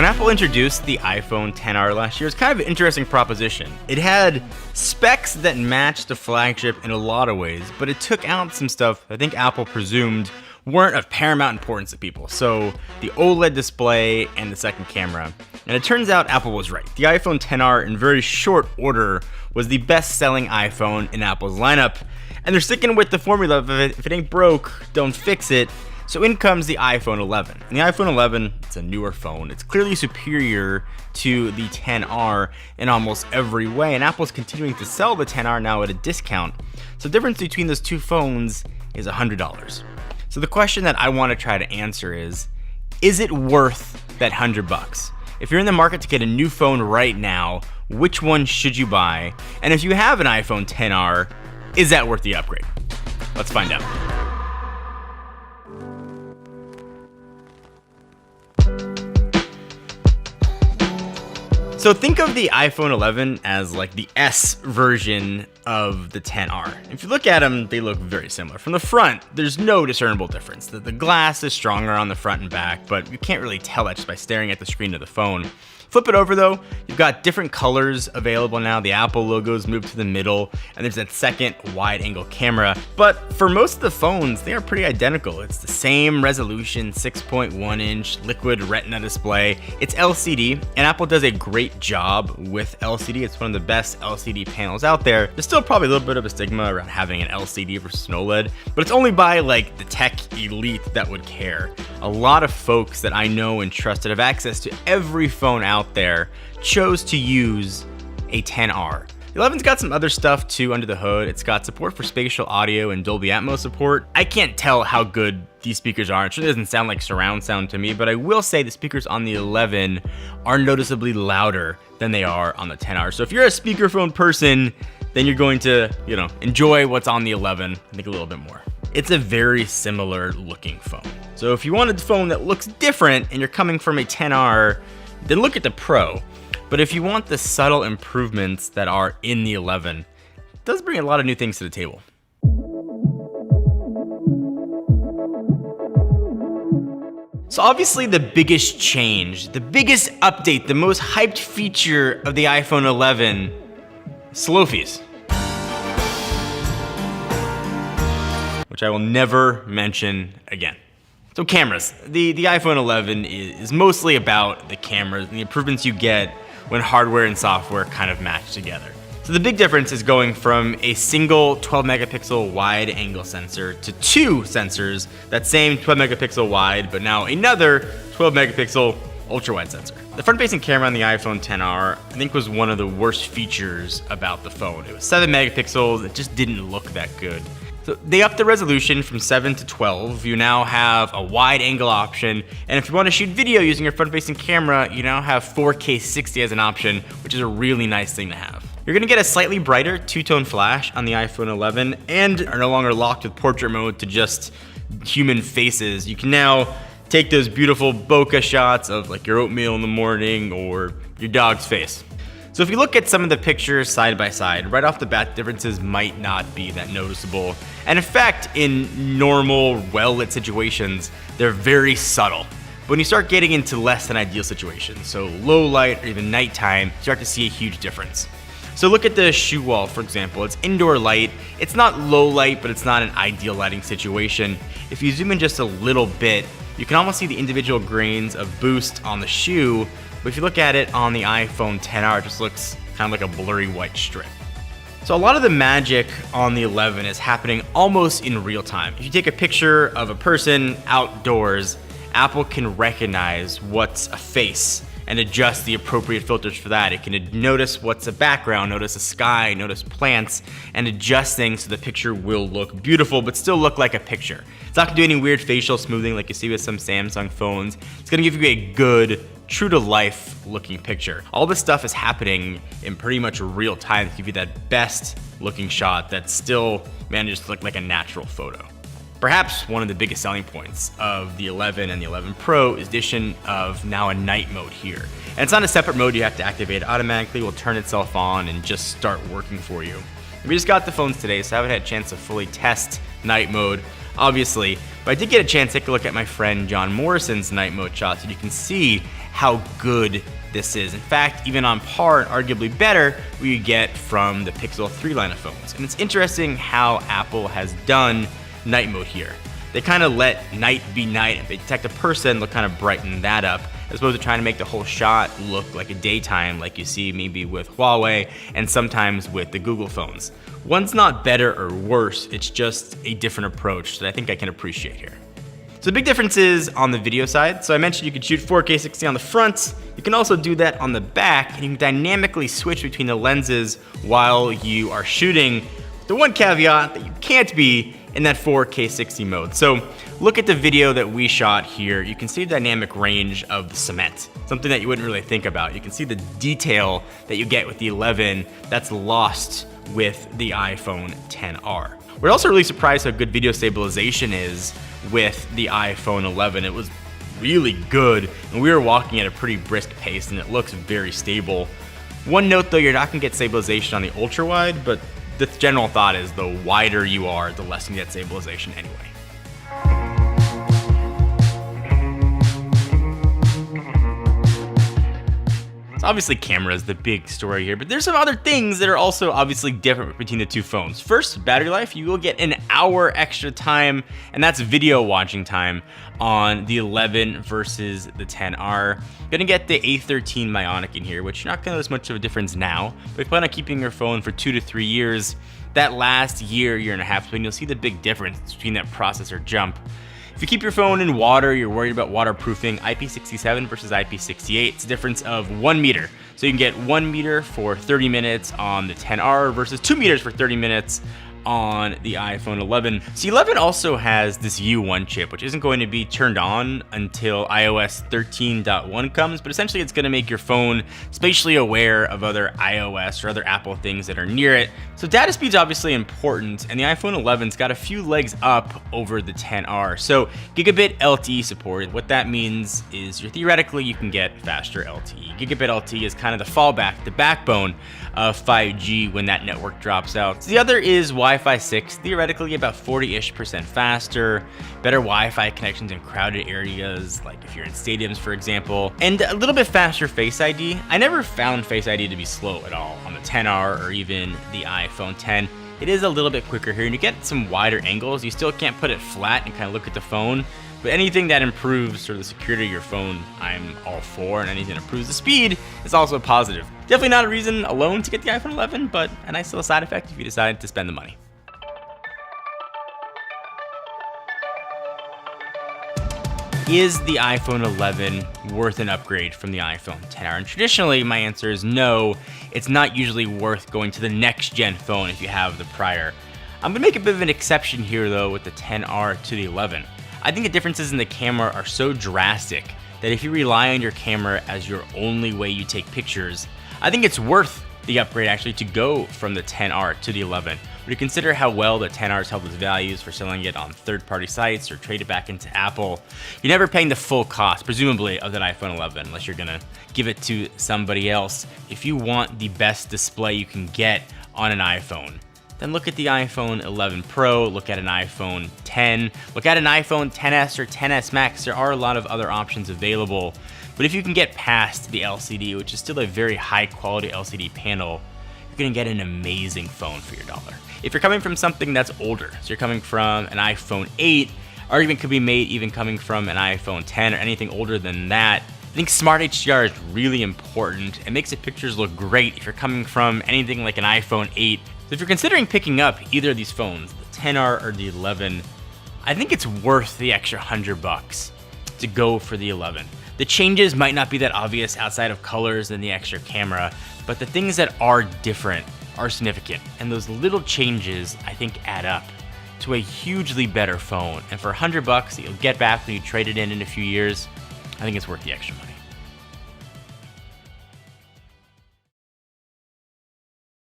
Apple introduced the iPhone XR last year, it's kind of an interesting proposition. It had specs that matched the flagship in a lot of ways, but it took out some stuff I think Apple presumed weren't of paramount importance to people. So the OLED display and the second camera. And it turns out Apple was right. The iPhone XR in very short order was the best-selling iPhone in Apple's lineup. And they're sticking with the formula of if it ain't broke, don't fix it. So in comes the iPhone 11. And the iPhone 11, it's a newer phone. It's clearly superior to the XR in almost every way. And Apple's continuing to sell the XR now at a discount. So the difference between those two phones is $100. So the question that I want to try to answer is it worth that $100? If you're in the market to get a new phone right now, which one should you buy? And if you have an iPhone XR, is that worth the upgrade? Let's find out. So think of the iPhone 11 as like the S version of the XR. If you look at them, they look very similar. From the front, there's no discernible difference. The glass is stronger on the front and back, but you can't really tell that just by staring at the screen of the phone. Flip it over though, you've got different colors available now. The Apple logo's moved to the middle, and there's that second wide angle camera. But for most of the phones, they are pretty identical. It's the same resolution, 6.1 inch liquid retina display. It's LCD, and Apple does a great job with LCD. It's one of the best LCD panels out there. There's still probably a little bit of a stigma around having an LCD versus an OLED, but it's only by like the tech elite that would care. A lot of folks that I know and trust that have access to every phone out there chose to use a XR. The 11's got some other stuff too under the hood. It's got support for spatial audio and Dolby Atmos support. I can't tell how good these speakers are. It sure doesn't sound like surround sound to me, but I will say the speakers on the 11 are noticeably louder than they are on the XR. So if you're a speakerphone person, then you're going to, enjoy what's on the 11, I think a little bit more. It's a very similar looking phone. So if you want a phone that looks different and you're coming from a XR, then look at the Pro. But if you want the subtle improvements that are in the 11, it does bring a lot of new things to the table. So obviously the biggest change, the biggest update, the most hyped feature of the iPhone 11, slow fees. Which I will never mention again. So cameras. The iPhone 11 is mostly about the cameras and the improvements you get when hardware and software kind of match together. So the big difference is going from a single 12 megapixel wide angle sensor to two sensors, that same 12 megapixel wide, but now another 12 megapixel ultra wide sensor. The front facing camera on the iPhone XR, I think, was one of the worst features about the phone. It was 7 megapixels, it just didn't look that good. So they upped the resolution from 7 to 12. You now have a wide angle option. And if you want to shoot video using your front facing camera, you now have 4K 60 as an option, which is a really nice thing to have. You're gonna get a slightly brighter two-tone flash on the iPhone 11 and are no longer locked with portrait mode to just human faces. You can now take those beautiful bokeh shots of like your oatmeal in the morning or your dog's face. So if you look at some of the pictures side by side, right off the bat, differences might not be that noticeable. And in fact, in normal, well-lit situations, they're very subtle. But when you start getting into less than ideal situations, so low light or even nighttime, you start to see a huge difference. So look at the shoe wall, for example. It's indoor light. It's not low light, but it's not an ideal lighting situation. If you zoom in just a little bit, you can almost see the individual grains of boost on the shoe. But if you look at it on the iPhone XR, it just looks kind of like a blurry white strip. So a lot of the magic on the 11 is happening almost in real time. If you take a picture of a person outdoors, Apple can recognize what's a face and adjust the appropriate filters for that. It can notice what's a background, notice a sky, notice plants, and adjust things so the picture will look beautiful but still look like a picture. It's not gonna do any weird facial smoothing like you see with some Samsung phones. It's gonna give you a good, true to life looking picture. All this stuff is happening in pretty much real time to give you that best looking shot that still manages to look like a natural photo. Perhaps one of the biggest selling points of the 11 and the 11 Pro is the addition of now a night mode here. And it's not a separate mode you have to activate. It automatically will turn itself on and just start working for you. We just got the phones today, so I haven't had a chance to fully test night mode, obviously, but I did get a chance to take a look at my friend John Morrison's night mode shot so you can see how good this is. In fact, even on par and arguably better, what you get from the Pixel 3 line of phones. And it's interesting how Apple has done night mode here. They kind of let night be night. If they detect a person, they'll kind of brighten that up, as opposed to trying to make the whole shot look like a daytime, like you see maybe with Huawei and sometimes with the Google phones. One's not better or worse, it's just a different approach that I think I can appreciate here. So the big difference is on the video side. So I mentioned you could shoot 4K 60 on the front. You can also do that on the back, and you can dynamically switch between the lenses while you are shooting. The one caveat that you can't be in that 4K 60 mode. So look at the video that we shot here. You can see the dynamic range of the cement, something that you wouldn't really think about. You can see the detail that you get with the 11 that's lost with the iPhone XR. We're also really surprised how good video stabilization is with the iPhone 11. It was really good, and we were walking at a pretty brisk pace, and it looks very stable. One note though, you're not gonna get stabilization on the ultra wide, but the general thought is the wider you are, the less you get stabilization anyway. So obviously camera is the big story here, but there's some other things that are also obviously different between the two phones. First, battery life. You will get an hour extra time, and that's video watching time on the 11 versus the XR. You're gonna get the A13 Bionic in here, which you're not gonna notice much of a difference now, but if you plan on keeping your phone for 2 to 3 years, that last year and a half, when you'll see the big difference between that processor jump. If you keep your phone in water, you're worried about waterproofing, IP67 versus IP68, it's a difference of 1 meter. So you can get 1 meter for 30 minutes on the XR versus 2 meters for 30 minutes on the iPhone 11. So 11 also has this U1 chip, which isn't going to be turned on until iOS 13.1 comes, but essentially it's gonna make your phone spatially aware of other iOS or other Apple things that are near it. So data speed's obviously important, and the iPhone 11's got a few legs up over the XR. So gigabit LTE supported. What that means is theoretically you can get faster LTE. Gigabit LTE is kind of the fallback, the backbone of 5G when that network drops out. So the other is Wi-Fi 6, theoretically about 40-ish% faster, better Wi-Fi connections in crowded areas, like if you're in stadiums, for example, and a little bit faster Face ID. I never found Face ID to be slow at all on the XR or even the iPhone X. It is a little bit quicker here, and you get some wider angles. You still can't put it flat and kind of look at the phone, but anything that improves sort of the security of your phone, I'm all for, and anything that improves the speed is also a positive. Definitely not a reason alone to get the iPhone 11, but a nice little side effect if you decide to spend the money. Is the iPhone 11 worth an upgrade from the iPhone XR? And traditionally, my answer is no. It's not usually worth going to the next gen phone if you have the prior. I'm gonna make a bit of an exception here though with the XR to the 11. I think the differences in the camera are so drastic that if you rely on your camera as your only way you take pictures, I think it's worth the upgrade actually to go from the XR to the 11. When you consider how well the XR's held its values for selling it on third-party sites or trade it back into Apple, you're never paying the full cost, presumably, of that iPhone 11 unless you're gonna give it to somebody else. If you want the best display you can get on an iPhone, then look at the iPhone 11 Pro, look at an iPhone 10, look at an iPhone 10s or 10s Max. There are a lot of other options available, but if you can get past the LCD, which is still a very high quality LCD panel, you're gonna get an amazing phone for your dollar. If you're coming from something that's older, so you're coming from an iPhone 8, argument could be made even coming from an iPhone 10 or anything older than that, I think Smart HDR is really important. It makes the pictures look great if you're coming from anything like an iPhone 8. So if you're considering picking up either of these phones, the XR or the 11, I think it's worth the extra $100 to go for the 11. The changes might not be that obvious outside of colors and the extra camera, but the things that are different are significant. And those little changes, I think, add up to a hugely better phone. And for $100 that you'll get back when you trade it in a few years, I think it's worth the extra money.